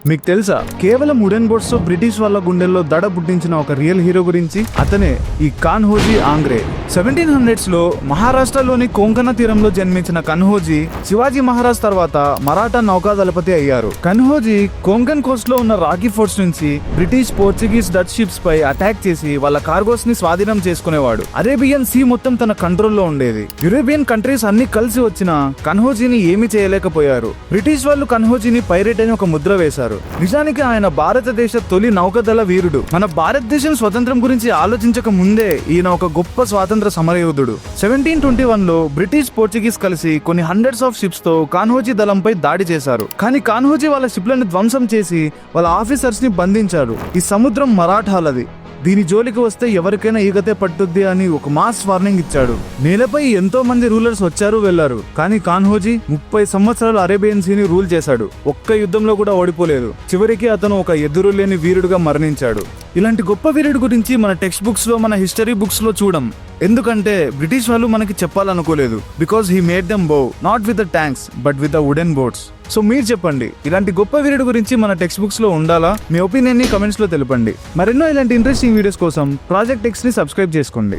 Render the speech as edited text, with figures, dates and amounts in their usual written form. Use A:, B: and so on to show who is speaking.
A: మీకు తెలుసా కేవలం వుడెన్ బోట్స్ తో బ్రిటిష్ వాళ్ళ గుండెల్లో దడ పుట్టించిన ఒక రియల్ హీరో గురించి? అతనే ఈ కాన్హోజీ ఆంగ్రే. 1700s లో మహారాష్ట్రలోని కొంకణ తీరంలో జన్మించిన కన్హోజీ శివాజీ మహారాజ్ తర్వాత మరాఠా నౌకాదళపతి అయ్యారు. కన్హోజీ కొంకణ్ కోస్ట్ లో ఉన్న రాకీ ఫోర్ట్స్ నుంచి బ్రిటిష్, పోర్చుగీస్, డచ్ షిప్స్ పై అటాక్ చేసి వాళ్ళ కార్గోస్ ని స్వాధీనం చేసుకునేవాడు. అరేబియన్ సీ మొత్తం తన కంట్రోల్లో ఉండేది. యూరోపియన్ కంట్రీస్ అన్ని కలిసి వచ్చినా కన్హోజీని ఏమీ చేయలేకపోయారు. బ్రిటిష్ వాళ్ళు కన్హోజీని పైరేట్ అని ఒక ముద్ర వేశారు. నిజానికి ఆయన భారతదేశ తొలి నౌకాదళ వీరుడు. మన భారతదేశం స్వతంత్రం గురించి ఆలోచించక ముందే ఈయన ఒక గొప్ప స్వాతంత్ర సమరయోధుడు. 1721 లో బ్రిటిష్, పోర్చుగీస్ కలిసి కొన్ని హండ్రెడ్స్ ఆఫ్ షిప్స్ తో కాన్హోజీ దళంపై దాడి చేశారు. కానీ కాన్హోజీ వాళ్ళ షిప్లను ధ్వంసం చేసి వాళ్ళ ఆఫీసర్స్ ని బంధించారు. ఈ సముద్రం మరాఠాలది, దీని జోలికి వస్తే ఎవరికైనా ఈగతే పట్టుద్ది అని ఒక మాస్ వార్నింగ్ ఇచ్చాడు. నేలపై ఎంతో మంది రూలర్స్ వచ్చారు వెళ్లారు, కానీ కాన్హోజీ 30 సంవత్సరాలు అరేబియన్ సీని రూల్ చేశాడు. ఒక్క యుద్ధంలో కూడా ఓడిపోలేదు. చివరికి అతను ఒక ఎదురులేని వీరుడుగా మరణించాడు. ఇలాంటి గొప్ప వీరుడి గురించి మన టెక్స్ట్ బుక్స్ లో, మన హిస్టరీ బుక్స్ లో చూడం. ఎందుకంటే బ్రిటిష్ వాళ్ళు మనకి చెప్పాలనుకోలేదు. Because he made them bow not with the tanks but with the wooden boats. So మీరు చెప్పండి, ఇలాంటి గొప్ప వీరుడి గురించి మన టెక్స్ట్ బుక్స్ లో ఉండాలా? మీ ఒపీనియన్ ని కమెంట్స్ లో తెలపండి. మరెన్నో ఇలాంటి ఇంట్రెస్టింగ్ వీడియోస్ కోసం ప్రాజెక్ట్ టెక్స్ట్ ని సబ్స్క్రైబ్ చేసుకోండి.